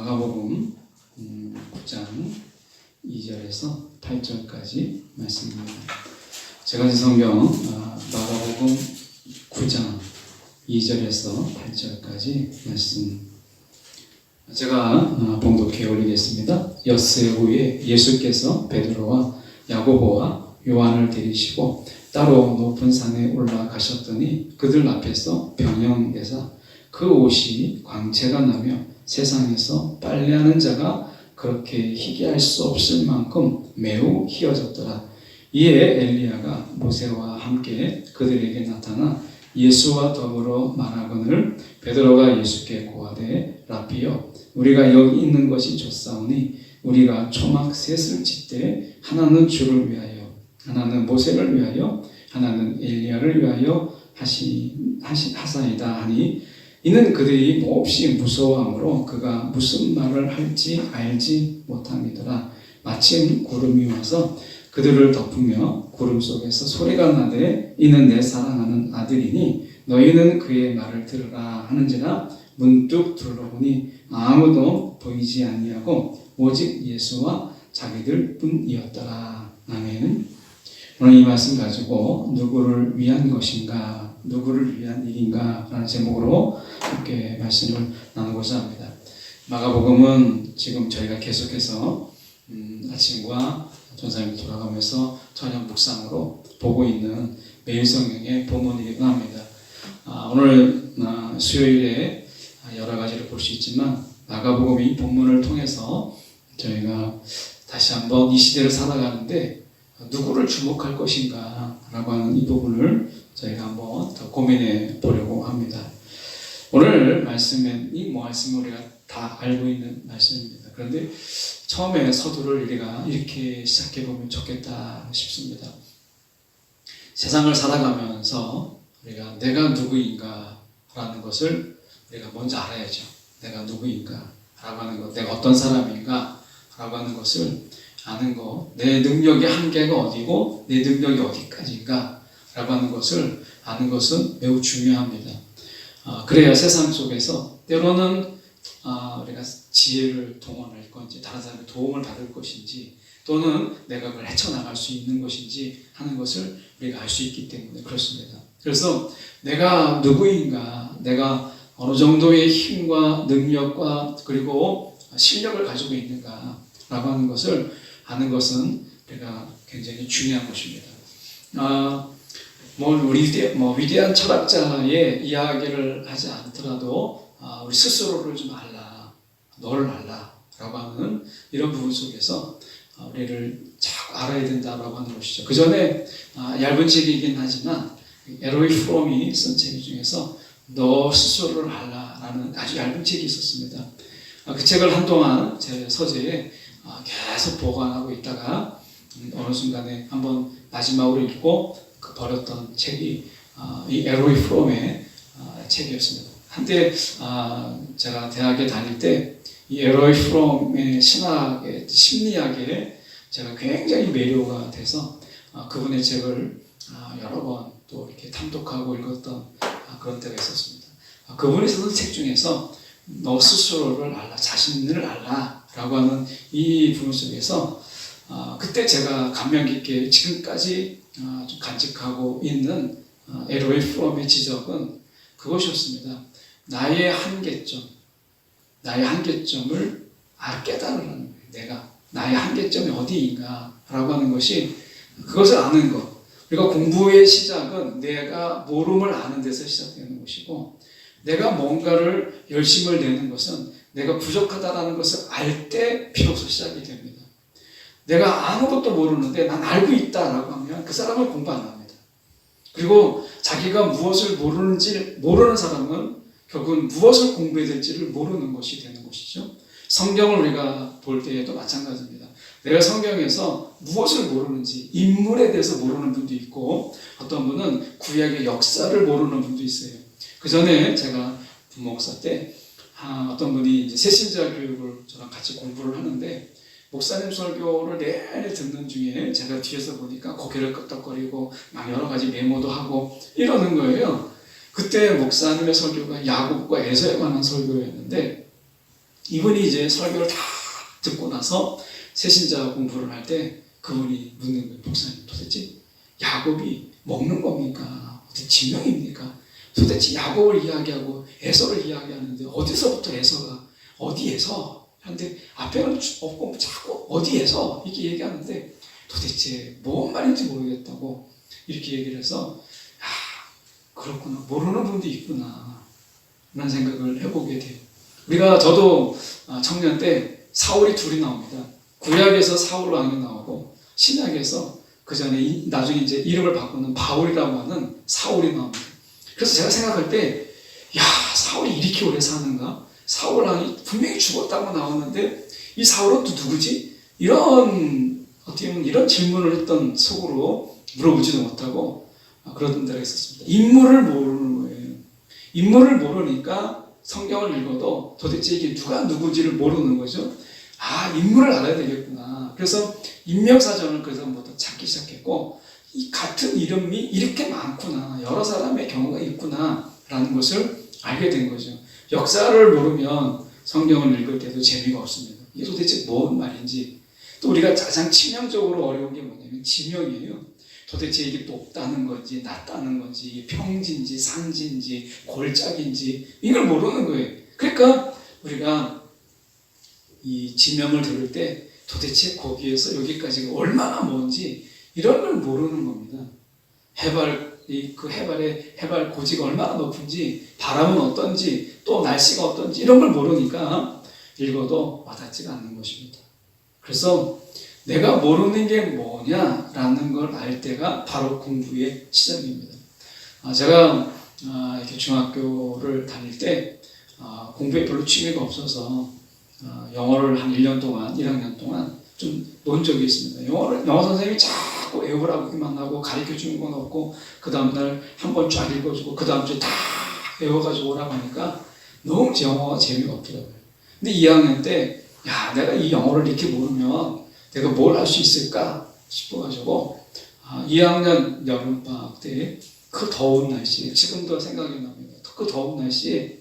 마가복음 9장 2절에서 8절까지 말씀입니다. 제가 진 성경 마가복음 9장 2절에서 8절까지 말씀 제가 봉독해 올리겠습니다. 엿새 후에 예수께서 베드로와 야고보와 요한을 데리시고 따로 높은 산에 올라가셨더니 그들 앞에서 병영되사 그 옷이 광채가 나며 세상에서 빨래하는 자가 그렇게 희귀할 수 없을 만큼 매우 희어졌더라. 이에 엘리야가 모세와 함께 그들에게 나타나 예수와 더불어 말하거늘 베드로가 예수께 고하되 라비여 우리가 여기 있는 것이 좋사오니 우리가 초막 셋을 짓되 하나는 주를 위하여 하나는 모세를 위하여 하나는 엘리야를 위하여 하사이다 하니 이는 그들이 몹시 무서워하므로 그가 무슨 말을 할지 알지 못함이더라. 마침 구름이 와서 그들을 덮으며 구름 속에서 소리가 나되 이는 내 사랑하는 아들이니 너희는 그의 말을 들으라 하는지라 문득 둘러보니 아무도 보이지 아니하고 오직 예수와 자기들 뿐이었더라. 아멘. 오늘 이 말씀 가지고 누구를 위한 것인가 누구를 위한 일인가 라는 제목으로 함께 말씀을 나누고자 합니다. 마가복음은 지금 저희가 계속해서 아침과 전사님이 돌아가면서 저녁 묵상으로 보고 있는 매일 성경의 본문이기도 합니다. 오늘 수요일에 여러 가지를 볼 수 있지만 마가복음 이 본문을 통해서 저희가 다시 한번 이 시대를 살아가는데 누구를 주목할 것인가 라고 하는 이 부분을 저희가 한번 더 고민해 보려고 합니다. 오늘 말씀은 이 말씀을 우리가 다 알고 있는 말씀입니다. 그런데 처음에 서두를 우리가 이렇게 시작해 보면 좋겠다 싶습니다. 세상을 살아가면서 우리가 내가 누구인가 라는 것을 우리가 먼저 알아야죠. 내가 누구인가 라고 하는 것, 내가 어떤 사람인가 라고 하는 것을 아는 것, 내 능력의 한계가 어디고 내 능력이 어디까지인가 라고 하는 것을 아는 것은 매우 중요합니다. 그래야 세상 속에서 때로는 우리가 지혜를 동원할 건지 다른 사람의 도움을 받을 것인지 또는 내가 그걸 헤쳐나갈 수 있는 것인지 하는 것을 우리가 알 수 있기 때문에 그렇습니다. 그래서 내가 누구인가, 내가 어느 정도의 힘과 능력과 그리고 실력을 가지고 있는가 라고 하는 것을 아는 것은 우리가 굉장히 중요한 것입니다. 위대한 철학자의 이야기를 하지 않더라도 우리 스스로를 좀 알라, 너를 알라 라고 하는 이런 부분 속에서 우리를 잘 알아야 된다라고 하는 것이죠. 그 전에 얇은 책이긴 하지만 에로이 프롬이 쓴 책 중에서 너 스스로를 알라 라는 아주 얇은 책이 있었습니다. 그 책을 한동안 제 서재에 계속 보관하고 있다가 어느 순간에 한번 마지막으로 읽고 버렸던 책이 이 에로이 프롬의 책이었습니다. 한때 제가 대학에 다닐 때 이 에로이 프롬의 신학의 심리학에 제가 굉장히 매료가 돼서 그분의 책을 여러 번 또 이렇게 탐독하고 읽었던 그런 때가 있었습니다. 그분이 쓰는 책 중에서 너 스스로를 알라, 자신을 알라 라고 하는 이 부분 속에서 그때 제가 감명 깊게 지금까지 좀 간직하고 있는 에로이 프롬의 지적은 그것이었습니다. 나의 한계점을 깨달으라는 거예요. 내가 나의 한계점이 어디인가 라고 하는 것이 그것을 아는 것. 우리가 공부의 시작은 내가 모름을 아는 데서 시작되는 것이고 내가 뭔가를 열심을 내는 것은 내가 부족하다는 것을 알 때 비로소 시작이 됩니다. 내가 아무것도 모르는데 난 알고 있다라고 하면 그 사람은 공부 안 합니다. 그리고 자기가 무엇을 모르는지 모르는 사람은 결국은 무엇을 공부해야 될지를 모르는 것이 되는 것이죠. 성경을 우리가 볼 때에도 마찬가지입니다. 내가 성경에서 무엇을 모르는지 인물에 대해서 모르는 분도 있고 어떤 분은 구약의 역사를 모르는 분도 있어요. 그 전에 제가 부목사 때 어떤 분이 이제 새신자 교육을 저랑 같이 공부를 하는데 목사님 설교를 내내 듣는 중에 제가 뒤에서 보니까 고개를 끄덕거리고 막 여러 가지 메모도 하고 이러는 거예요. 그때 목사님의 설교가 야곱과 에서에 관한 설교였는데 이분이 이제 설교를 다 듣고 나서 새신자 공부를 할 때 그분이 묻는 거예요. 목사님, 도대체 야곱이 먹는 겁니까? 어디 지명입니까? 도대체 야곱을 이야기하고 에서를 이야기하는데 어디서부터 에서가 어디에서? 하는데 앞에는 없고 자꾸 어디에서 이렇게 얘기하는데 도대체 뭔 말인지 모르겠다고 이렇게 얘기를 해서 그렇구나, 모르는 분도 있구나 라는 생각을 해보게 돼요. 저도 청년 때 사울이 둘이 나옵니다. 구약에서 사울 왕이 나오고 신약에서 그 전에 나중에 이제 이름을 바꾸는 바울이라고 하는 사울이 나옵니다. 그래서 제가 생각할 때, 사울이 이렇게 오래 사는가? 사울 왕이 분명히 죽었다고 나오는데 이 사울은 또 누구지? 어떻게 보면 이런 질문을 했던 속으로 물어보지도 못하고 그러던 때가 있었습니다. 인물을 모르는 거예요. 인물을 모르니까 성경을 읽어도 도대체 이게 누가 누구지를 모르는 거죠. 인물을 알아야 되겠구나. 그래서 인명사전을 그 전부터 찾기 시작했고, 이 같은 이름이 이렇게 많구나, 여러 사람의 경우가 있구나 라는 것을 알게 된 거죠. 역사를 모르면 성경을 읽을 때도 재미가 없습니다. 이게 도대체 뭔 말인지. 또 우리가 가장 치명적으로 어려운 게 뭐냐면 지명이에요. 도대체 이게 높다는 건지 낮다는 건지, 이게 평지인지 상지인지 골짜기인지 이걸 모르는 거예요. 그러니까 우리가 이 지명을 들을 때 도대체 거기에서 여기까지가 얼마나 먼지 이런 걸 모르는 겁니다. 그 해발의 해발 고지가 얼마나 높은지, 바람은 어떤지, 또 날씨가 어떤지 이런 걸 모르니까 읽어도 와닿지가 않는 것입니다. 그래서 내가 모르는 게 뭐냐라는 걸 알 때가 바로 공부의 시작입니다. 제가 이렇게 중학교를 다닐 때 공부에 별로 취미가 없어서 영어를 한 1년 동안, 1학년 동안 좀 논 적이 있습니다. 영어 선생님이 자꾸 외우라고만 하고 가르쳐 주는 건 없고, 그 다음날 한 번 쫙 읽어주고, 그 다음 주에 다 외워가지고 오라고 하니까 너무 영어가 재미가 없더라고요. 근데 2학년 때, 내가 이 영어를 이렇게 모르면 내가 뭘 할 수 있을까 싶어가지고, 2학년 여름방학 때 그 더운 날씨에, 지금도 생각이 납니다. 그 더운 날씨에,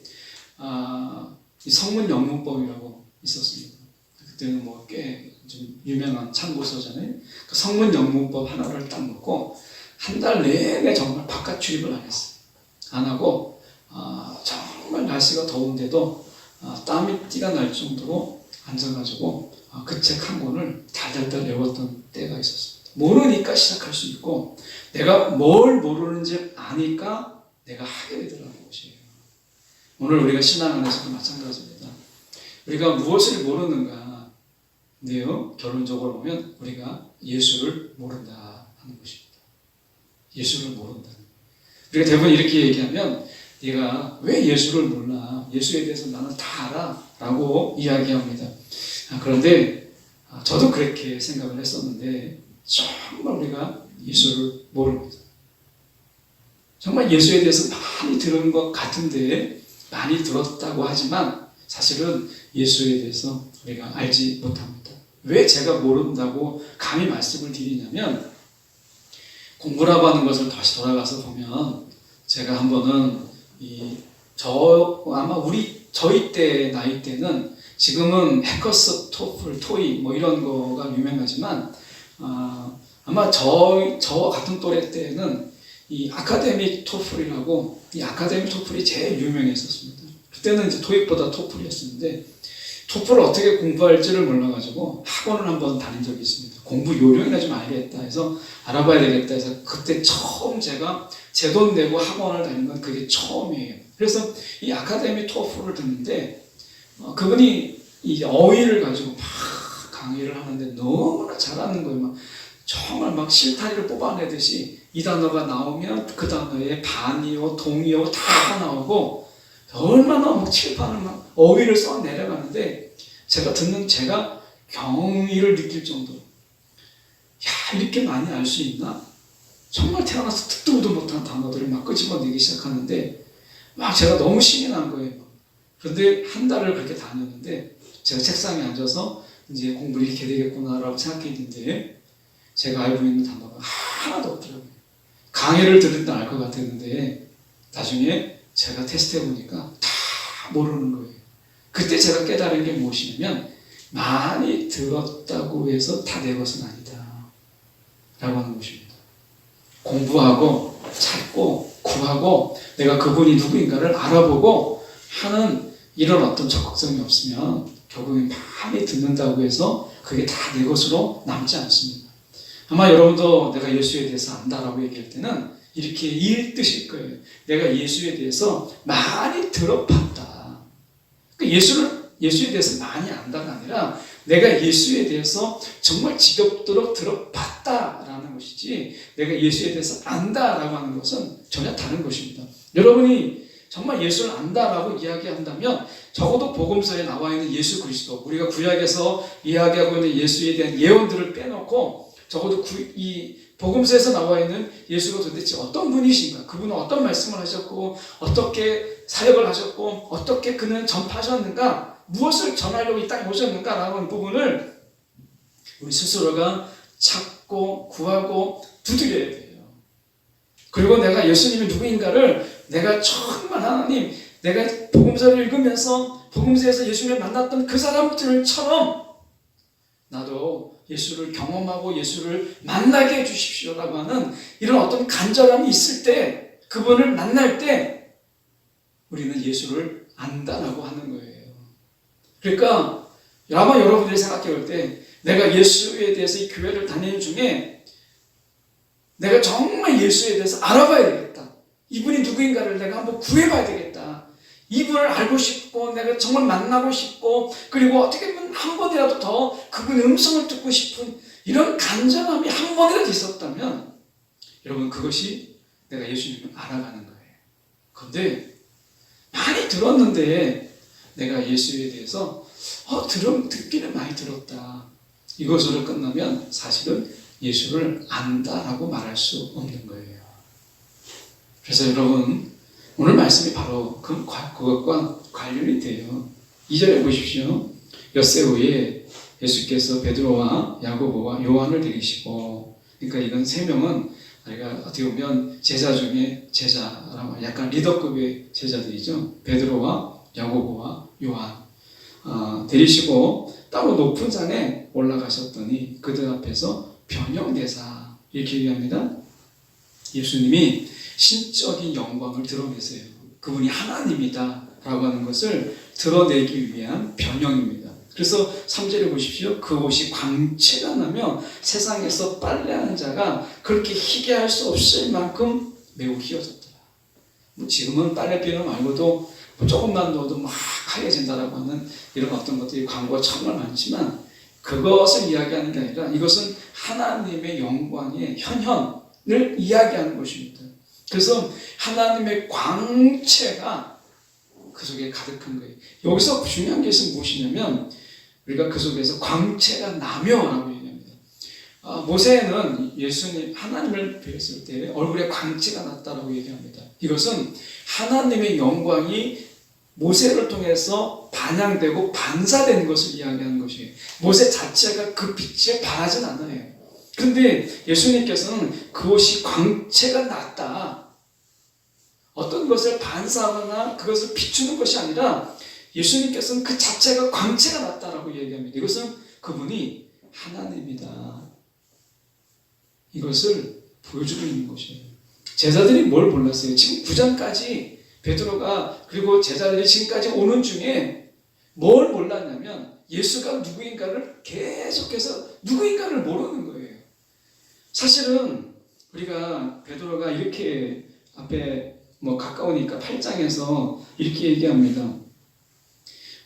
이 성문 영문법이라고 있었습니다. 그때는 꽤 좀 유명한 참고서잖아요. 그 성문 영문법 하나를 딱 놓고 한 달 내내 정말 바깥 출입을 안 했어요. 안 하고 정말 날씨가 더운데도 땀이 띠가 날 정도로 앉아가지고 그 책 한 권을 달달달 외웠던 때가 있었습니다. 모르니까 시작할 수 있고, 내가 뭘 모르는지 아니까 내가 하게 되더라는 것이에요. 오늘 우리가 신앙 안에서도 마찬가지입니다. 우리가 무엇을 모르는가? 근데요, 결론적으로 보면 우리가 예수를 모른다 하는 것입니다. 예수를 모른다. 우리가 대부분 이렇게 얘기하면, 네가 왜 예수를 몰라? 예수에 대해서 나는 다 알아 라고 이야기합니다. 그런데 저도 그렇게 생각을 했었는데 정말 우리가 예수를 모릅니다. 정말 예수에 대해서 많이 들은 것 같은데, 많이 들었다고 하지만 사실은 예수에 대해서 우리가 알지 못합니다. 왜 제가 모른다고 감히 말씀을 드리냐면, 공부라고 하는 것을 다시 돌아가서 보면, 제가 한 번은 아마 저희 때 나이 때는, 지금은 해커스, 토플, 토익 이런 거가 유명하지만 아마 저와 같은 또래 때는 이 아카데믹 토플이라고, 이 아카데믹 토플이 제일 유명했었습니다. 그때는 이제 토익보다 토플이었었는데, 토플을 어떻게 공부할지를 몰라가지고 학원을 한번 다닌 적이 있습니다. 공부 요령이나 좀 알겠다 해서, 알아봐야 되겠다 해서, 그때 처음 제가 제 돈 내고 학원을 다닌 건 그게 처음이에요. 그래서 이 아카데미 토플을 듣는데, 그분이 이 어휘를 가지고 막 강의를 하는데 너무나 잘하는 거예요. 정말 막 실타리를 뽑아내듯이 이 단어가 나오면 그 단어에 반이요, 동이요 다 나오고, 얼마나 막 칠판을 막 어휘를 써 내려가는데, 제가 경의를 느낄 정도로, 이렇게 많이 알 수 있나? 정말 태어나서 듣도 보도 못한 단어들을 막 끄집어내기 시작하는데, 막 제가 너무 신이 난 거예요. 그런데 한 달을 그렇게 다녔는데, 제가 책상에 앉아서 이제 공부를 이렇게 되겠구나라고 생각했는데, 제가 알고 있는 단어가 하나도 없더라고요. 강의를 들을 때 알 것 같았는데, 나중에 제가 테스트 해보니까 다 모르는 거예요. 그때 제가 깨달은 게 무엇이냐면 많이 들었다고 해서 다 내 것은 아니다 라고 하는 것입니다. 공부하고 찾고 구하고 내가 그분이 누구인가를 알아보고 하는 이런 어떤 적극성이 없으면 결국엔 많이 듣는다고 해서 그게 다 내 것으로 남지 않습니다. 아마 여러분도 내가 예수에 대해서 안다라고 얘기할 때는 이렇게 읽으실 거예요. 내가 예수에 대해서 많이 들어봤다. 예수에 대해서 많이 안다가 아니라 내가 예수에 대해서 정말 지겹도록 들어봤다라는 것이지 내가 예수에 대해서 안다라고 하는 것은 전혀 다른 것입니다. 여러분이 정말 예수를 안다라고 이야기한다면 적어도 복음서에 나와 있는 예수 그리스도, 우리가 구약에서 이야기하고 있는 예수에 대한 예언들을 빼놓고 적어도 이 복음서에서 나와 있는 예수가 도대체 어떤 분이신가, 그분은 어떤 말씀을 하셨고 어떻게 사역을 하셨고 어떻게 그는 전파하셨는가, 무엇을 전하려고 이 땅에 오셨는가라고 하는 부분을 우리 스스로가 찾고 구하고 두드려야 돼요. 그리고 내가 예수님이 누구인가를 내가 정말 하나님, 내가 복음서를 읽으면서 복음서에서 예수님을 만났던 그 사람들처럼 나도 예수를 경험하고 예수를 만나게 해주십시오라고 하는 이런 어떤 간절함이 있을 때, 그분을 만날 때 우리는 예수를 안다라고 하는 거예요. 그러니까 아마 여러분들이 생각해 볼 때 내가 예수에 대해서 이 교회를 다니는 중에 내가 정말 예수에 대해서 알아봐야 되겠다. 이분이 누구인가를 내가 한번 구해봐야 되겠다. 이분을 알고 싶고 내가 정말 만나고 싶고 그리고 어떻게 보면 한 번이라도 더 그분의 음성을 듣고 싶은 이런 간절함이 한 번이라도 있었다면 여러분 그것이 내가 예수님을 알아가는 거예요. 그런데 많이 들었는데 내가 예수에 대해서 듣기는 많이 들었다. 이것으로 끝나면 사실은 예수를 안다라고 말할 수 없는 거예요. 그래서 여러분 오늘 말씀이 바로 그것과 관련이 돼요. 2절에 보십시오. 엿새 후에 예수께서 베드로와 야고보와 요한을 데리시고, 그러니까 이건 세 명은 우리가 어떻게 보면 제자 중에 제자라고 약간 리더급의 제자들이죠. 베드로와 야고보와 요한 데리시고 따로 높은 산에 올라가셨더니 그들 앞에서 변형대사 이렇게 얘기합니다. 예수님이 신적인 영광을 드러내세요. 그분이 하나님이다 라고 하는 것을 드러내기 위한 변형입니다. 그래서 3절에 보십시오. 그 옷이 광채가 나며 세상에서 빨래하는 자가 그렇게 희게 할 수 없을 만큼 매우 희어졌더라. 지금은 빨래비누 말고도 조금만 넣어도 막 하얘진다라고 하는 이런 어떤 것들이 광고가 정말 많지만 그것을 이야기하는 게 아니라 이것은 하나님의 영광의 현현을 이야기하는 것입니다. 그래서 하나님의 광채가 그 속에 가득한 거예요. 여기서 중요한 것은 무엇이냐면 우리가 그 속에서 광채가 나며라고 얘기합니다. 모세는 예수님 하나님을 뵈었을 때 얼굴에 광채가 났다라고 얘기합니다. 이것은 하나님의 영광이 모세를 통해서 반영되고 반사된 것을 이야기하는 것이에요. 모세 자체가 그 빛에 반하진 않아요. 그런데 예수님께서는 그것이 광채가 났다. 어떤 것을 반사하거나 그것을 비추는 것이 아니라 예수님께서는 그 자체가 광채가 났다라고 얘기합니다. 이것은 그분이 하나님이다. 이것을 보여주고 있는 것이에요. 제자들이 뭘 몰랐어요? 지금 9장까지 베드로가 그리고 제자들이 지금까지 오는 중에 뭘 몰랐냐면 예수가 누구인가를 계속해서 누구인가를 모르는 거예요. 사실은 우리가 베드로가 이렇게 앞에 가까우니까 8장에서 이렇게 얘기합니다.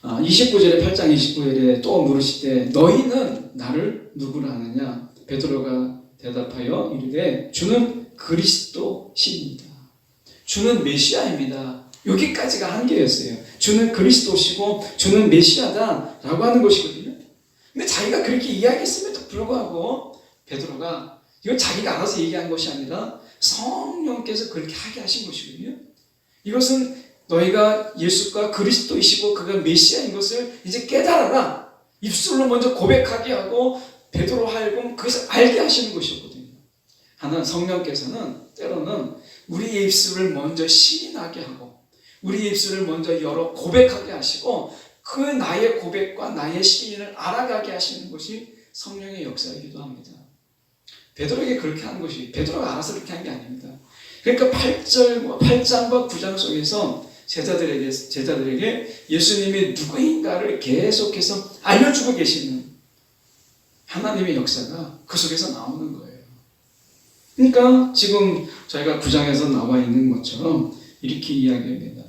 29절에 8장 29절에 또 물으시되 너희는 나를 누구라 하느냐? 베드로가 대답하여 이르되 주는 그리스도시입니다. 주는 메시아입니다. 여기까지가 한계였어요. 주는 그리스도시고 주는 메시아다 라고 하는 것이거든요. 근데 자기가 그렇게 이야기했음에도 불구하고 베드로가 이건 자기가 알아서 얘기한 것이 아니라 성령께서 그렇게 하게 하신 것이거든요. 이것은 너희가 예수가 그리스도이시고 그가 메시아인 것을 이제 깨달아라. 입술로 먼저 고백하게 하고 베드로 하여금 그것을 알게 하시는 것이었거든요. 하나님 성령께서는 때로는 우리의 입술을 먼저 시인하게 하고 우리의 입술을 먼저 열어 고백하게 하시고 그 나의 고백과 나의 시인을 알아가게 하시는 것이 성령의 역사이기도 합니다. 베드로에게 그렇게 한 것이 베드로가 알아서 그렇게 한 게 아닙니다. 그러니까 8장과 9장 속에서 제자들에게 예수님이 누구인가를 계속해서 알려주고 계시는 하나님의 역사가 그 속에서 나오는 거예요. 그러니까 지금 저희가 9장에서 나와 있는 것처럼 이렇게 이야기합니다.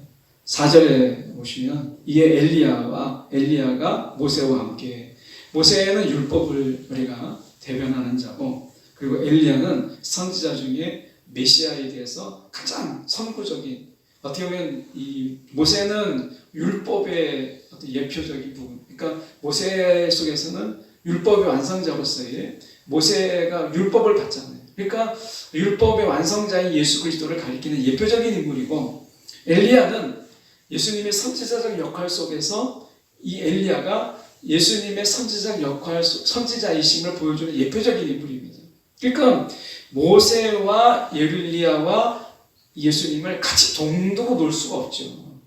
4절에 보시면 이에 엘리야가 모세와 함께, 모세는 율법을 우리가 대변하는 자고, 그리고 엘리야는 선지자 중에 메시아에 대해서 가장 선구적인, 어떻게 보면 이 모세는 율법의 어떤 예표적인 부분, 그러니까 모세 속에서는 율법의 완성자로서의 모세가 율법을 받잖아요. 그러니까 율법의 완성자인 예수 그리스도를 가리키는 예표적인 인물이고, 엘리야는 예수님의 선지자적 역할 속에서 이 엘리야가 예수님의 선지자적 역할, 선지자이심을 보여주는 예표적인 인물입니다. 그러니까 모세와 엘리야와 예수님을 같이 동두고 놀 수가 없죠.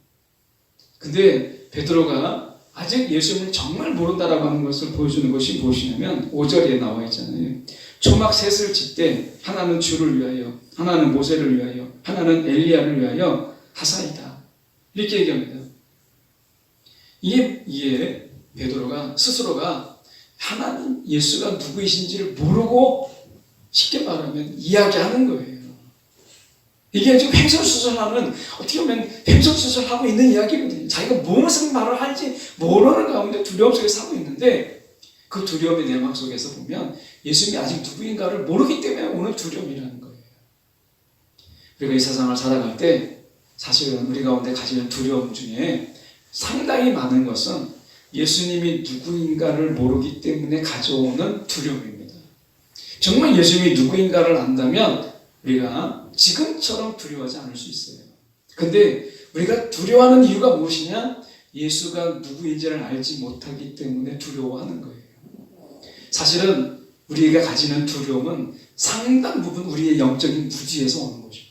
근데 베드로가 아직 예수님을 정말 모른다라고 하는 것을 보여주는 것이 무엇이냐면 5절에 나와 있잖아요. 초막 셋을 짓되 하나는 주를 위하여, 하나는 모세를 위하여, 하나는 엘리야를 위하여 하사이다. 이렇게 얘기합니다. 이에 베드로가 스스로가 하나님 예수가 누구이신지를 모르고 쉽게 말하면 이야기하는 거예요. 이게 지금 횡설수설하는, 어떻게 보면 횡설수설하고 있는 이야기거든요. 자기가 무슨 말을 할지 모르는 가운데 두려움 속에 살고 있는데, 그 두려움의 내막 속에서 보면 예수님이 아직 누구인가를 모르기 때문에 오는 두려움이라는 거예요. 우리가 이 세상을 살아갈 때 사실은 우리 가운데 가지는 두려움 중에 상당히 많은 것은 예수님이 누구인가를 모르기 때문에 가져오는 두려움입니다. 정말 예수님이 누구인가를 안다면 우리가 지금처럼 두려워하지 않을 수 있어요. 근데 우리가 두려워하는 이유가 무엇이냐? 예수가 누구인지를 알지 못하기 때문에 두려워하는 거예요. 사실은 우리가 가지는 두려움은 상당 부분 우리의 영적인 무지에서 오는 것입니다.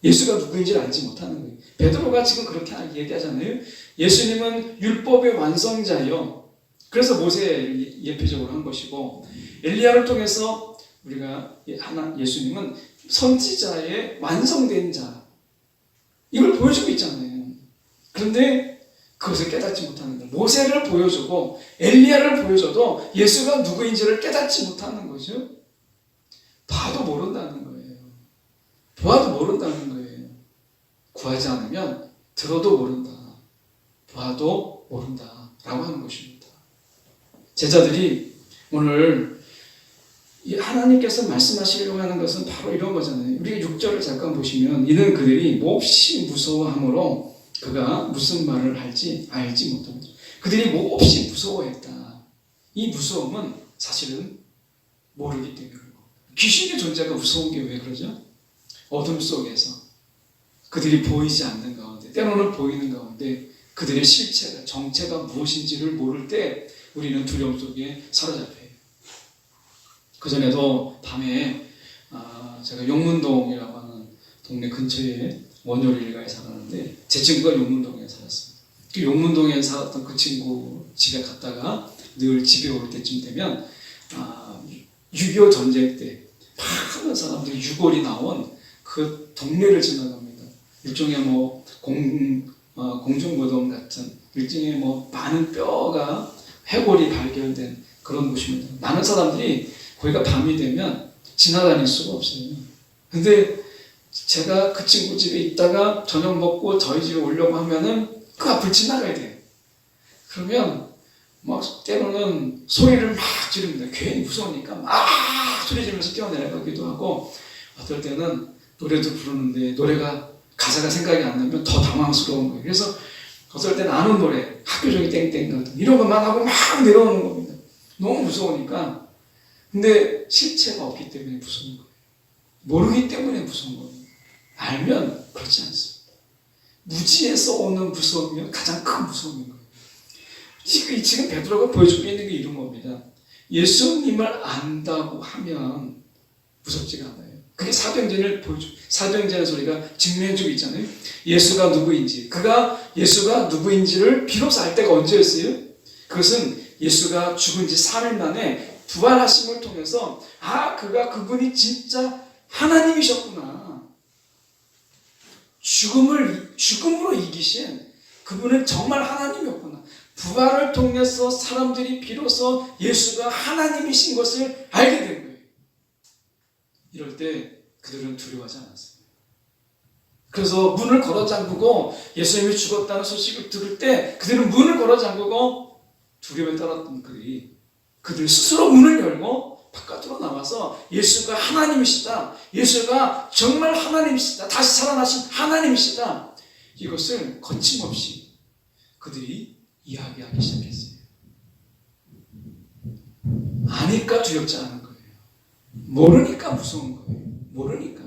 예수가 누구인지를 알지 못하는 거예요. 베드로가 지금 그렇게 얘기하잖아요. 예수님은 율법의 완성자요. 그래서 모세를 예표적으로 한 것이고, 엘리야를 통해서 우리가 예수님은 선지자의 완성된 자, 이걸 보여주고 있잖아요. 그런데 그것을 깨닫지 못하는 거예요. 모세를 보여주고 엘리야를 보여줘도 예수가 누구인지를 깨닫지 못하는 거죠. 봐도 모른다는 거예요. 보아도 모른다는 거예요. 구하지 않으면 들어도 모른다, 봐도 모른다 라고 하는 것입니다. 제자들이 오늘 하나님께서 말씀하시려고 하는 것은 바로 이런 거잖아요. 우리가 6절을 잠깐 보시면, 이는 그들이 몹시 무서워함으로 그가 무슨 말을 할지 알지 못한 거죠. 그들이 몹시 무서워했다. 이 무서움은 사실은 모르기 때문에 그런 겁니다. 귀신의 존재가 무서운 게 왜 그러죠? 어둠 속에서 그들이 보이지 않는 가운데, 때로는 보이는 가운데 그들의 실체가, 정체가 무엇인지를 모를 때 우리는 두려움 속에 사로잡혀요. 그전에도 밤에 제가 용문동이라고 하는 동네 근처에 원효리 일가에 살았는데, 제 친구가 용문동에 살았습니다. 그 용문동에 살았던 그 친구 집에 갔다가 늘 집에 올 때쯤 되면 6.25 전쟁 때 많은 사람들이 유골이 나온 그 동네를 지나갑니다. 일종의 뭐 공중무덤 같은, 일종의 뭐 많은 뼈가 해골이 발견된 그런 곳입니다. 많은 사람들이 거기가 밤이 되면 지나다닐 수가 없어요. 근데 제가 그 친구 집에 있다가 저녁 먹고 저희 집에 오려고 하면은 그 앞을 지나가야 돼요. 그러면 막 때로는 소리를 막 지릅니다. 괜히 무서우니까 막 소리 지르면서 뛰어내려가기도 하고, 어떨 때는 노래도 부르는데 노래가 가사가 생각이 안 나면 더 당황스러운 거예요. 그래서 어떨 때는 아는 노래, 학교종이 땡땡 같은 이런 것만 하고 막 내려오는 겁니다. 너무 무서우니까. 근데 실체가 없기 때문에 무서운 거예요. 모르기 때문에 무서운 거예요. 알면 그렇지 않습니다. 무지에서 오는 무서움이 가장 큰 무서움인 거예요. 지금 베드로가 보여주고 있는 게 이런 겁니다. 예수님을 안다고 하면 무섭지가 않아요. 그게 사도행전을 보여줘. 사도행전의 소리가 증명해주고 있잖아요. 예수가 누구인지. 예수가 누구인지를 비로소 알 때가 언제였어요? 그것은 예수가 죽은 지 3일 만에 부활하심을 통해서 그분이 진짜 하나님이셨구나. 죽음으로 이기신 그분은 정말 하나님이었구나. 부활을 통해서 사람들이 비로소 예수가 하나님이신 것을 알게 된 거예요. 이럴 때 그들은 두려워하지 않았어요. 그래서 문을 걸어 잠그고 예수님이 죽었다는 소식을 들을 때 그들은 문을 걸어 잠그고 두려움에 떨었던 그들 스스로 문을 열고 바깥으로 나와서 예수가 하나님이시다. 예수가 정말 하나님이시다. 다시 살아나신 하나님이시다. 이것을 거침없이 그들이 이야기하기 시작했어요. 아니까 두렵지 않은 거예요. 모르니까 무서운 거예요. 모르니까.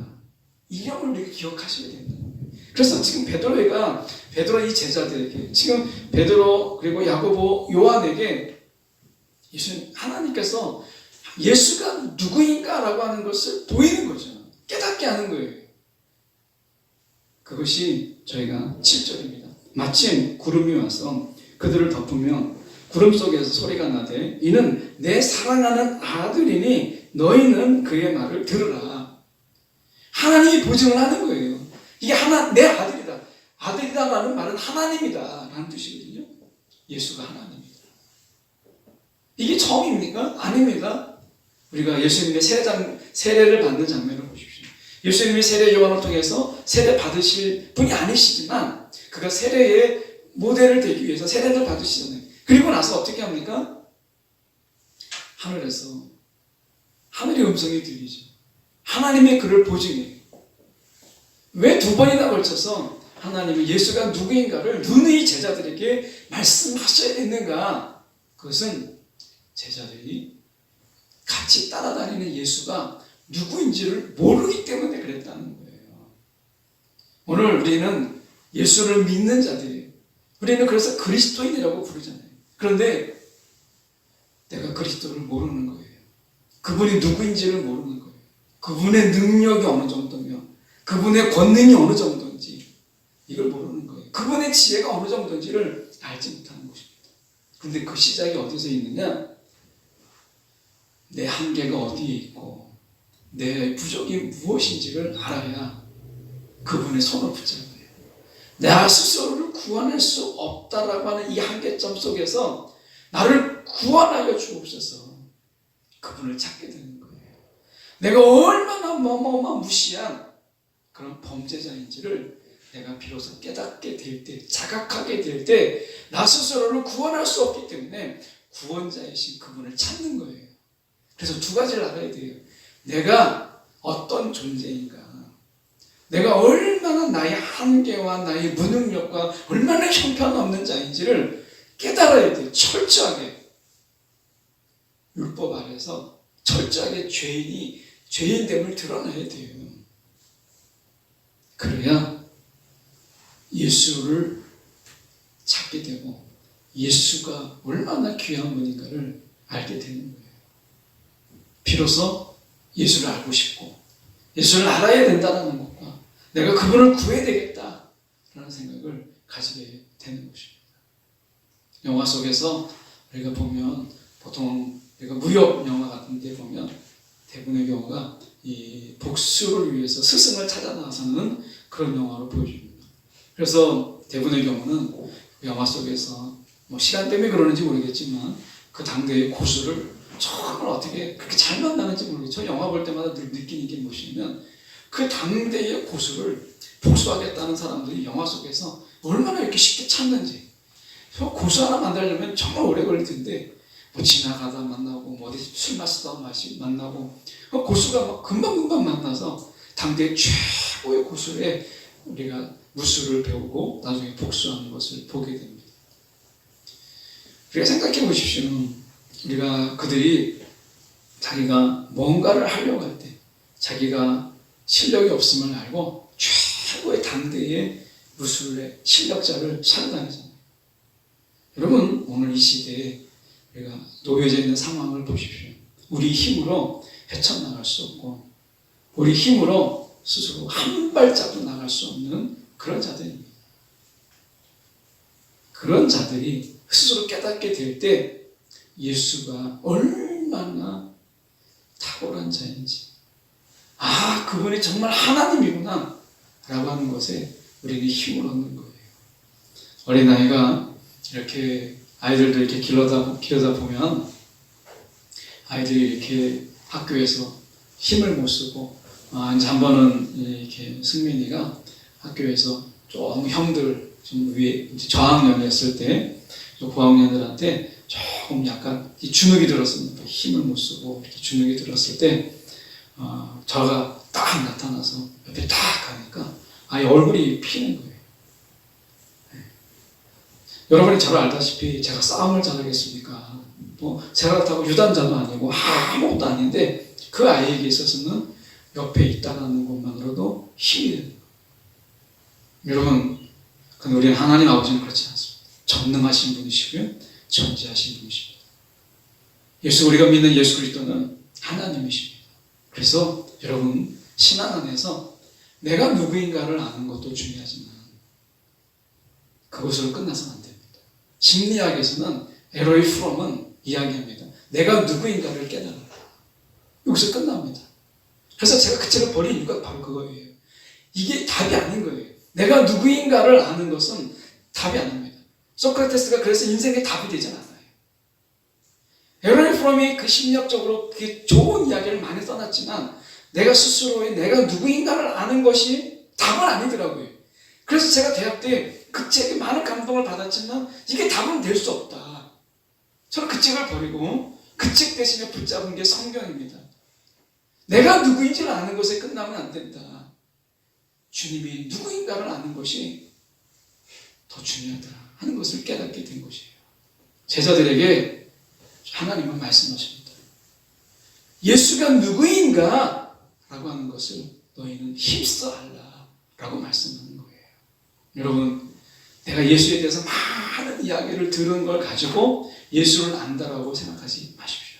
이 점을 우리가 기억하셔야 된다는 거예요. 그래서 지금 베드로 이 제자들에게, 지금 베드로 그리고 야고보 요한에게 예수님 하나님께서 예수가 누구인가라고 하는 것을 보이는 거죠. 깨닫게 하는 거예요. 그것이 저희가 7절입니다. 마침 구름이 와서 그들을 덮으며 구름 속에서 소리가 나되 이는 내 사랑하는 아들이니 너희는 그의 말을 들으라. 하나님이 보증을 하는 거예요. 이게 내 아들이다. 아들이다라는 말은 하나님이다 라는 뜻이거든요. 예수가 하나님이다. 이게 처음입니까? 아닙니다. 우리가 예수님의 세례를 받는 장면을 보십시오. 예수님이 세례 요한을 통해서 세례 받으실 분이 아니시지만 그가 세례의 모델을 되기 위해서 세례를 받으시잖아요. 그리고 나서 어떻게 합니까? 하늘에서 하늘의 음성이 들리죠. 하나님의 그를 보증해요. 왜 2번이나 걸쳐서 하나님이 예수가 누구인가를 누누이 제자들에게 말씀하셔야 되는가? 그것은 제자들이 같이 따라다니는 예수가 누구인지를 모르기 때문에 그랬다는 거예요. 오늘 우리는 예수를 믿는 자들이에요. 우리는 그래서 그리스도인이라고 부르잖아요. 그런데 내가 그리스도를 모르는 거예요. 그분이 누구인지를 모르는 거예요. 그분의 능력이 어느 정도며 그분의 권능이 어느 정도인지 이걸 모르는 거예요. 그분의 지혜가 어느 정도인지를 알지 못하는 것입니다. 그런데 그 시작이 어디서 있느냐? 내 한계가 어디에 있고 내 부족이 무엇인지를 알아야 그분의 손을 붙잡아요. 나 스스로를 구원할 수 없다라고 하는 이 한계점 속에서 나를 구원하여 주옵소서. 그분을 찾게 되는 거예요. 내가 얼마나 무시한 그런 범죄자인지를 내가 비로소 깨닫게 될 때, 자각하게 될 때 나 스스로를 구원할 수 없기 때문에 구원자이신 그분을 찾는 거예요. 그래서 2가지를 알아야 돼요. 내가 어떤 존재인가, 내가 얼마나 나의 한계와 나의 무능력과 얼마나 형편없는 자인지를 깨달아야 돼요. 철저하게. 율법 아래서 철저하게 죄인됨을 드러내야 돼요. 그래야 예수를 찾게 되고 예수가 얼마나 귀한 분인가를 알게 되는 거예요. 비로소 예수를 알고 싶고 예수를 알아야 된다는 것과 내가 그분을 구해야 되겠다라는 생각을 가지게 되는 것입니다. 영화 속에서 우리가 보면 보통 우리가 무협 영화 같은 데 보면 대부분의 경우가 이 복수를 위해서 스승을 찾아 나서는 그런 영화로 보여줍니다. 그래서 대부분의 경우는 영화 속에서 시간 때문에 그러는지 모르겠지만 그 당대의 고수를 정말 어떻게 그렇게 잘 만나는지 모르겠죠. 영화 볼 때마다 늘 느끼는 게 무엇이냐면 그 당대의 고수를 복수하겠다는 사람들이 영화 속에서 얼마나 이렇게 쉽게 찾는지. 고수 하나 만나려면 정말 오래 걸릴 텐데 지나가다 만나고 어디 술 마시다 만나고 고수가 금방금방 만나서 당대 최고의 고수에 우리가 무술을 배우고 나중에 복수하는 것을 보게 됩니다. 우리가 생각해 보십시오. 우리가 그들이 자기가 뭔가를 하려고 할 때 자기가 실력이 없음을 알고 최고의 당대의 무술의 실력자를 찾아다니잖아요. 여러분, 오늘 이 시대에 우리가 놓여져 있는 상황을 보십시오. 우리 힘으로 헤쳐나갈 수 없고 우리 힘으로 스스로 한 발짝도 나갈 수 없는 그런 자들입니다. 그런 자들이 스스로 깨닫게 될 때 예수가 얼마나 탁월한 자인지, 아, 그분이 정말 하나님이구나 라고 하는 것에 우리는 힘을 얻는 거예요. 어린아이가 이렇게 아이들도 이렇게 기르다 보면 아이들이 이렇게 학교에서 힘을 못 쓰고, 이제 한 번은 이렇게 승민이가 학교에서 좀 형들 좀 위에 저학년이었을 때 고학년들한테 조금 약간 주눅이 들었습니다. 힘을 못 쓰고 이렇게 주눅이 들었을 때 저가 딱 나타나서 옆에 딱 가니까 아예 얼굴이 피는 거예요. 네. 여러분이 저를 알다시피 제가 싸움을 잘하겠습니까? 뭐 제가 그렇다고 유단자도 아니고 아무것도 아닌데 그 아이에게 있어서는 옆에 있다는 것만으로도 힘이 됩니다. 여러분, 근데 우리는 하나님 아버지는 그렇지 않습니다. 전능하신 분이시고요, 전지하신 분이십니다. 우리가 믿는 예수 그리스도는 하나님이십니다. 그래서 여러분, 신앙 안에서 내가 누구인가를 아는 것도 중요하지만 그것으로 끝나서는 안 됩니다. 심리학에서는 에로이 프롬은 이야기합니다. 내가 누구인가를 깨달아라. 여기서 끝납니다. 그래서 제가 그 책을 버린 이유가 바로 그거예요. 이게 답이 아닌 거예요. 내가 누구인가를 아는 것은 답이 아닙니다. 소크라테스가 그래서 인생의 답이 되지 않아요. 에로이 프롬이 그 심리학적으로 그 좋은 이야기를 많이 써놨지만 내가 스스로의 내가 누구인가를 아는 것이 답은 아니더라고요. 그래서 제가 대학 때 그 책에 많은 감동을 받았지만 이게 답은 될 수 없다. 저는 그 책을 버리고 그 책 대신에 붙잡은 게 성경입니다. 내가 누구인지를 아는 것에 끝나면 안 된다. 주님이 누구인가를 아는 것이 더 중요하더라 하는 것을 깨닫게 된 것이에요. 제자들에게 하나님은 말씀하십니다. 예수가 누구인가? 라고 하는 것을 너희는 힘써 알라 라고 말씀하는 거예요. 여러분, 내가 예수에 대해서 많은 이야기를 들은 걸 가지고 예수를 안다라고 생각하지 마십시오.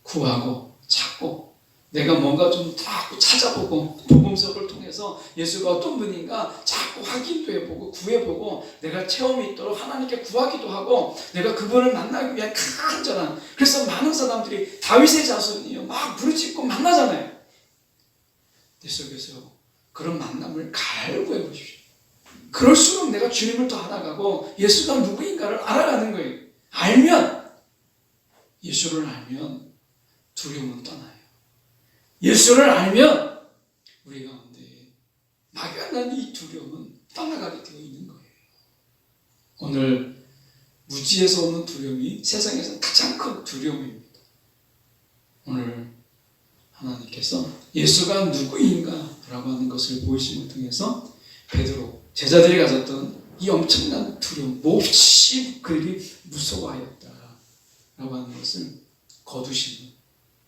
구하고 찾고 내가 뭔가 좀 자꾸 찾아보고 복음서를 통해서 예수가 어떤 분인가 자꾸 확인도 해보고 구해보고 내가 체험이 있도록 하나님께 구하기도 하고 내가 그분을 만나기 위한 간절한, 그래서 많은 사람들이 다윗의 자손이요 막 부르짖고 만나잖아요. 내 속에서 그런 만남을 갈구해 보십시오. 그럴수록 내가 주님을 더 알아가고 예수가 누구인가를 알아가는 거예요. 알면, 예수를 알면 두려움은 떠나요. 예수를 알면 우리 가운데 막연한 이 두려움은 떠나가게 되어 있는 거예요. 오늘 무지에서 오는 두려움이 세상에서 가장 큰 두려움입니다. 오늘 하나님께서 예수가 누구인가 라고 하는 것을 보이심을 통해서 베드로, 제자들이 가졌던 이 엄청난 두려움, 몹시 그들이 무서워하였다 라고 하는 것을 거두시는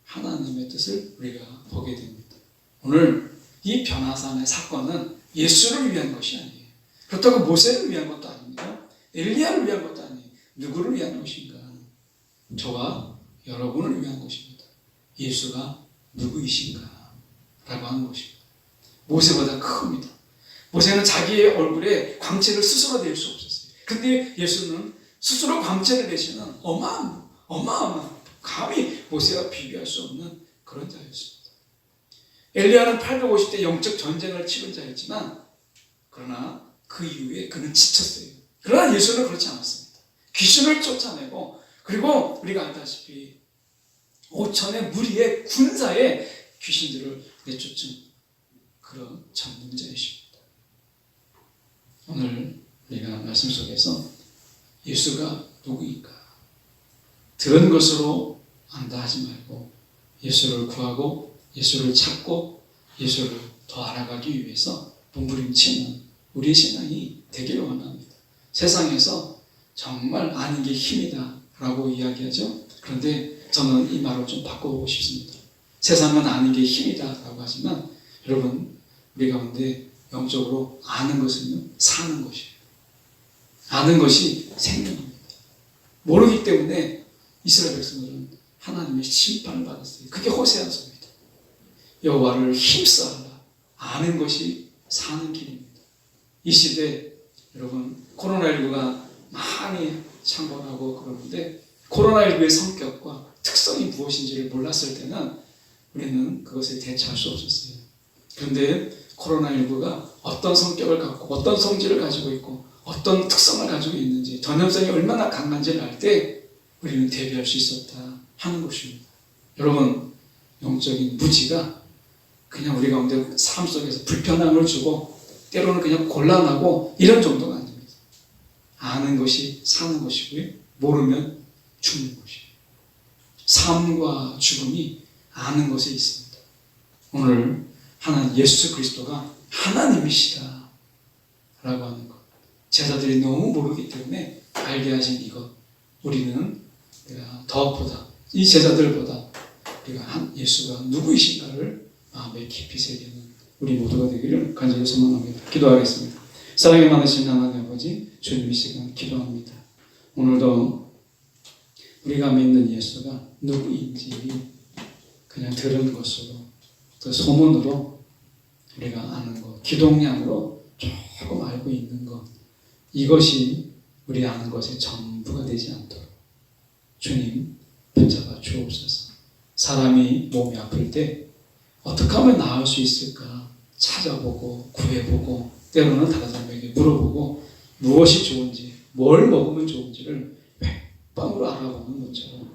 하나님의 뜻을 우리가 보게 됩니다. 오늘 이 변화산의 사건은 예수를 위한 것이 아니에요. 그렇다고 모세를 위한 것도 아닙니다. 엘리야를 위한 것도 아니에요. 누구를 위한 것인가? 저와 여러분을 위한 것입니다. 예수가 누구이신가? 라고 하는 것입니다. 모세보다 큽니다. 모세는 자기의 얼굴에 광채를 스스로 낼 수 없었어요. 근데 예수는 스스로 광채를 내시는 어마어마한, 감히 모세와 비교할 수 없는 그런 자였습니다. 엘리야는 850대 영적 전쟁을 치른 자였지만 그러나 그 이후에 그는 지쳤어요. 그러나 예수는 그렇지 않았습니다. 귀신을 쫓아내고, 그리고 우리가 알다시피 5천의 무리의 군사에 귀신들을 내쫓은 그런 전능자이십니다. 오늘 우리가 말씀 속에서 예수가 누구인가 들은 것으로 안다 하지 말고 예수를 구하고 예수를 찾고 예수를 더 알아가기 위해서 몸부림치는 우리의 신앙이 되기를 원합니다. 세상에서 정말 아는 게 힘이다 라고 이야기하죠. 그런데 저는 이 말을 좀 바꿔보고 싶습니다. 세상은 아는 게 힘이다 라고 하지만 여러분, 우리 가운데 영적으로 아는 것은요, 사는 것이에요. 아는 것이 생명입니다. 모르기 때문에 이스라엘 백성들은 하나님의 심판을 받았어요. 그게 호세아서입니다. 여호와를 힘써라. 아는 것이 사는 길입니다. 이 시대 여러분 코로나19가 많이 창궐하고 그러는데 코로나19의 성격과 특성이 무엇인지를 몰랐을 때는 우리는 그것에 대처할 수 없었어요. 그런데 코로나19가 어떤 성격을 갖고 어떤 성질을 가지고 있고 어떤 특성을 가지고 있는지 전염성이 얼마나 강한지를 알 때 우리는 대비할 수 있었다 하는 것입니다. 여러분 영적인 무지가 그냥 우리 가운데 삶 속에서 불편함을 주고 때로는 그냥 곤란하고 이런 정도가 아닙니다. 아는 것이 사는 것이고요. 모르면 죽는 것이에요. 삶과 죽음이 아는 것에 있습니다. 오늘 하나님 예수 그리스도가 하나님이시다 라고 하는 것, 제자들이 너무 모르기 때문에 알게 하신 이것, 우리는 더보다 이 제자들보다 우리가 예수가 누구이신가를 마음에 깊이 새기는 우리 모두가 되기를 간절히 소망합니다. 기도하겠습니다. 사랑이 많으신 하나님 아버지, 주님 이 시간 기도합니다. 오늘도 우리가 믿는 예수가 누구인지 그냥 들은 것으로, 그 소문으로 우리가 아는 것, 기동량으로 조금 알고 있는 것, 이것이 우리 아는 것의 전부가 되지 않도록 주님 붙잡아 주옵소서. 사람이 몸이 아플 때 어떻게 하면 나을 수 있을까 찾아보고 구해보고 때로는 다른 사람에게 물어보고 무엇이 좋은지, 뭘 먹으면 좋은지를 백방으로 알아보는 것처럼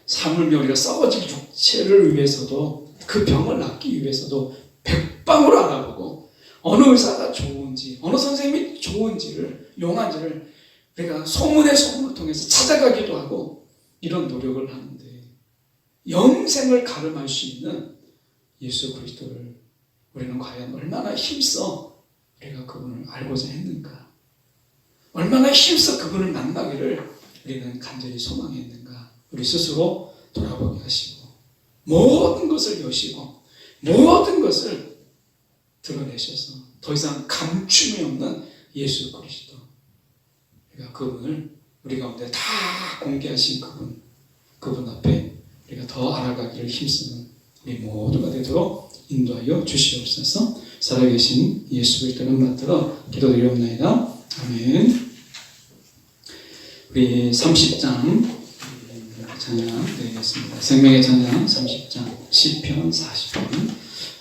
사물며 우리가 썩어질 육체를 위해서도 그 병을 낫기 위해서도 백방으로 알아보고 어느 의사가 좋은지 어느 선생님이 좋은지를 용한지를 우리가 소문의 소문을 통해서 찾아가기도 하고 이런 노력을 하는데 영생을 가름할 수 있는 예수 그리스도를 우리는 과연 얼마나 힘써 우리가 그분을 알고자 했는가, 얼마나 힘써 그분을 만나기를 우리는 간절히 소망했는가, 우리 스스로 돌아보게 하시고 모든 것을 여시고 모든 것을 드러내셔서 더 이상 감춤이 없는 예수 그리스도, 우리가 그분을 우리 가운데 다 공개하신 그분 앞에 우리가 더 알아가기를 힘쓰는 우리 모두가 되도록 인도하여 주시옵소서. 살아계신 예수 그리스도를 받들어 기도드리옵나이다. 아멘. 우리 30장 찬양 드리겠습니다. 생명의 찬양 30장 시편 40편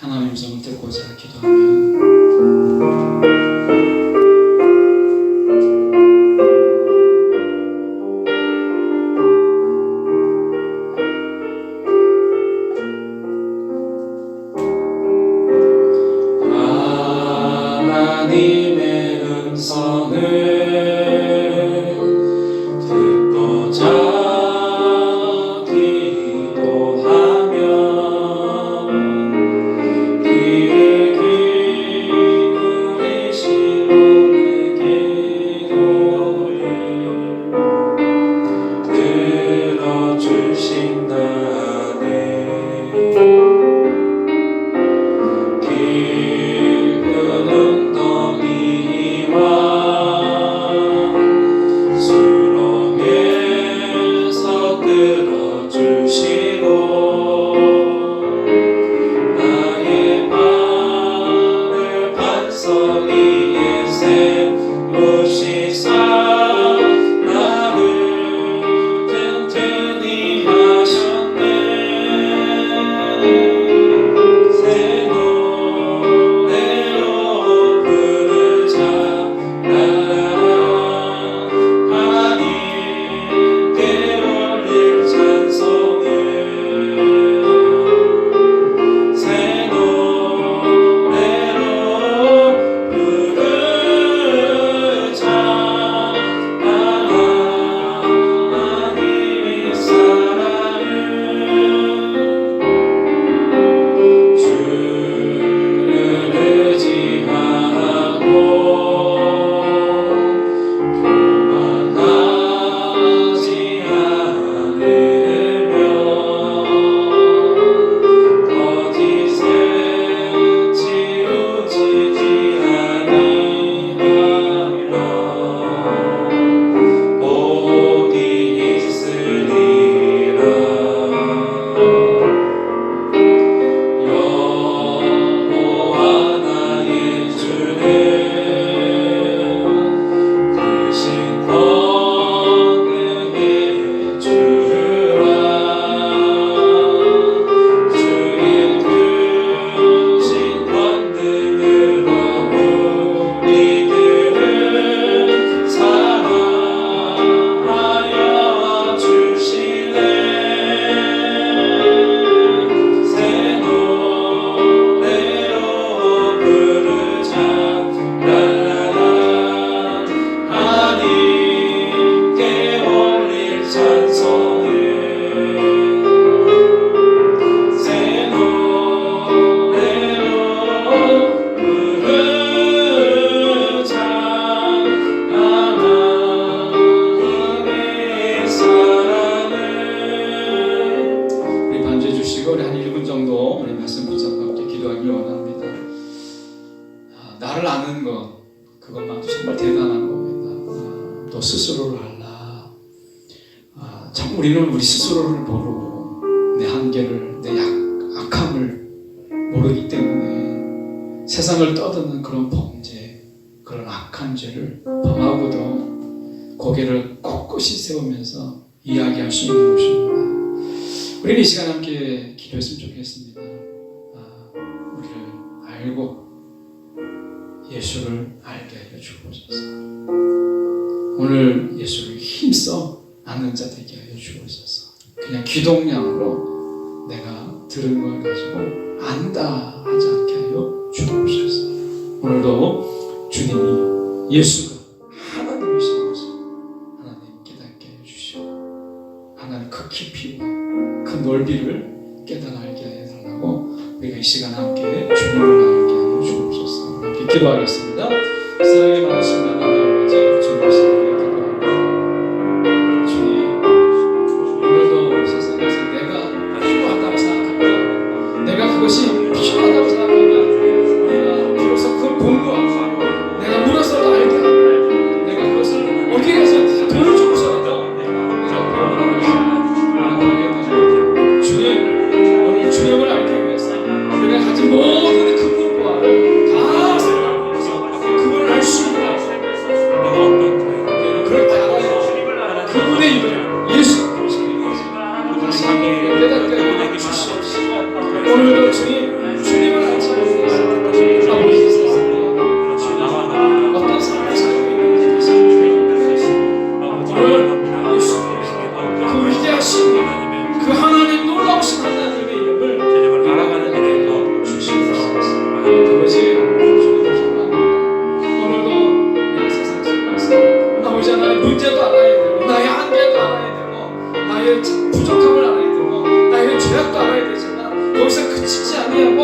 하나님의 음성을 듣고자 기도하며 하나님의 음성을 기도하며 귀에 기울이시 나를 아는 것, 그것만도 정말 대단한 겁니다. 너 스스로를 알라. 참 우리는 우리 스스로를 모르고 내 한계를, 내 악함을 모르기 때문에 세상을 떠드는 그런 범죄, 그런 악한 죄를 범하고도 고개를 꼿꼿이 세우면서 이야기할 수 있는 것입니다. 우리는 이 시간 함께 기도했으면 좋겠습니다. 우리를 알고 예수를 알게 하여 주옵소서. 오늘 예수를 힘써 아는 자 되게 하여 주옵소서. 그냥 귀동량으로 내가 들은 걸 가지고 안다 하지 않게 하여 주옵소서. 오늘도 주님이 예수가 하나님이신 것을 하나님 깨닫게 하여 주시고, 하나님 그 깊이와 그 넓이를 깨달아 알게 하여 달라고 우리가 이 시간 함께 주님을 알게 하여 주옵소서. 함께 기도하겠습니다. 사랑에 많으신 하나님 아버지, 주님 사랑에 기도합니다. 주님, 오늘도 세상에서 내가 필요하다고 생각하면, 내가 그것이 필요하다고 생각하면 우리가 비로소 그 공부하고 내가 물어서도 알게 하고, 내가 그것을 어디 가서 돈을 주고서라도 내가 그런 것을 주님, 오늘 주님을 알기 위해서 내가 가진 모든 그 공부와를 다 그분을 알 수 있다. 그럴 때 알아야 그분의 이름 예수 그리스도를 다시 한번 깨닫게 하여 주시옵소서. 오늘도 주님을 알지 못해서 아버지 세상에 어떤 삶을 살고 있는지 다시 한번 오늘 예수 그 위대하신 그 하나님, 놀라우신 하나님의 이름을 알아가는 은혜를 주시옵소서. 아버지, 아버지 하나님, 문제도 알아야 되고 나의 한계도 알아야 되고 나의 부족함을 알아야 되고 나의 죄악도 알아야 되지만 거기서 그치지 아니하고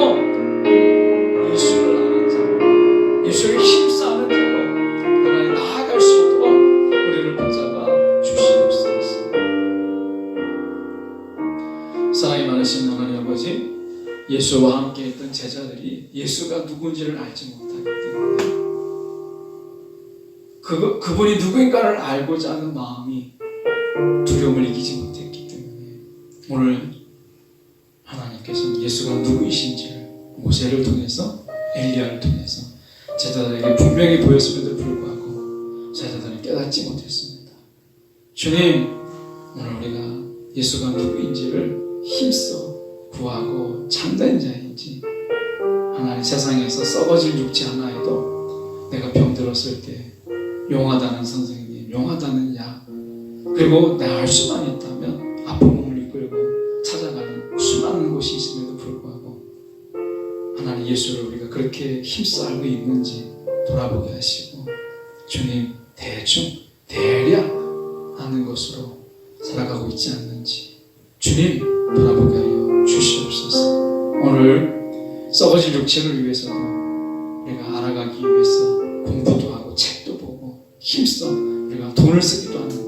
예수를 아는 자로, 예수를 힘써 아는 자로 하나님 나아갈 수 있도록 우리를 붙잡아 주시옵소서. 사랑이 많으신 하나님 아버지, 예수와 함께 했던 제자들이 예수가 누군지를 알지 못하기 때문에 그분이 누구인가를 알고자 하는 마음이 두려움을 이기지 못했기 때문에 오늘 하나님께서는 예수가 누구이신지를 모세를 통해서, 엘리야를 통해서 제자들에게 분명히 보였음에도 불구하고 제자들은 깨닫지 못했습니다. 주님, 오늘 우리가 예수가 누구인지를 힘써 구하고 참된 자인지, 하나님 세상에서 썩어질 육체 하나에도 내가 병들었을 때 용하다는 선생님, 용하다는 약, 그리고 내가 알 수만 있다면 아픈 몸을 이끌고 찾아가는 수많은 곳이 있음에도 불구하고 하나님 예수를 우리가 그렇게 힘써 알고 있는지 돌아보게 하시고, 주님 대충 대략 아는 것으로 살아가고 있지 않는지 주님 돌아보게 하여 주시옵소서. 오늘 썩어질 육체를 위해서도 우리가 알아가기 위해서 공부도 하고 책도 보고 힘써 우리가 돈을 쓰기도 하는데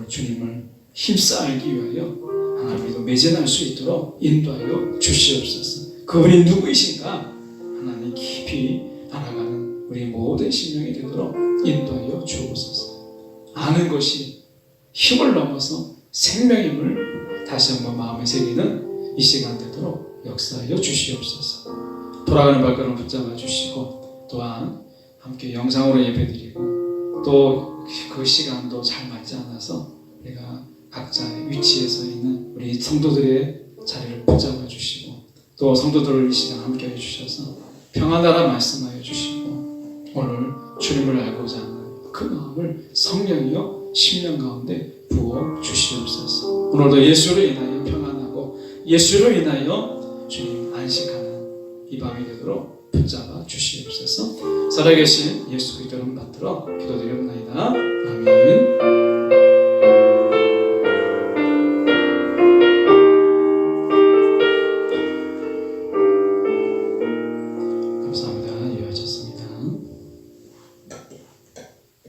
주님을 힘써 알기 위하여 하나님도 매진할 수 있도록 인도하여 주시옵소서. 그분이 누구이신가 하나님 깊이 알아가는 우리 모든 심령이 되도록 인도하여 주옵소서. 아는 것이 힘을 넘어서 생명임을 다시 한번 마음에 새기는 이 시간 되도록 역사하여 주시옵소서. 돌아가는 발걸음 붙잡아 주시고, 또한 함께 영상으로 예배드리고 또 그 시간도 잘 맞지 않아서 우리가 각자의 위치에 서 있는 우리 성도들의 자리를 붙잡아 주시고, 또 성도들을 이 시간 함께 해주셔서 평안하라 말씀하여 주시고, 오늘 주님을 알고자 하는 그 마음을 성령이여 심령 가운데 부어 주시옵소서. 오늘도 예수로 인하여 평안하고 예수로 인하여 주님 안식하는 이 밤이 되도록 붙잡아 주시옵소서. 살아계신 예수 그리스도를 받들어 기도드리옵나이다. 아멘.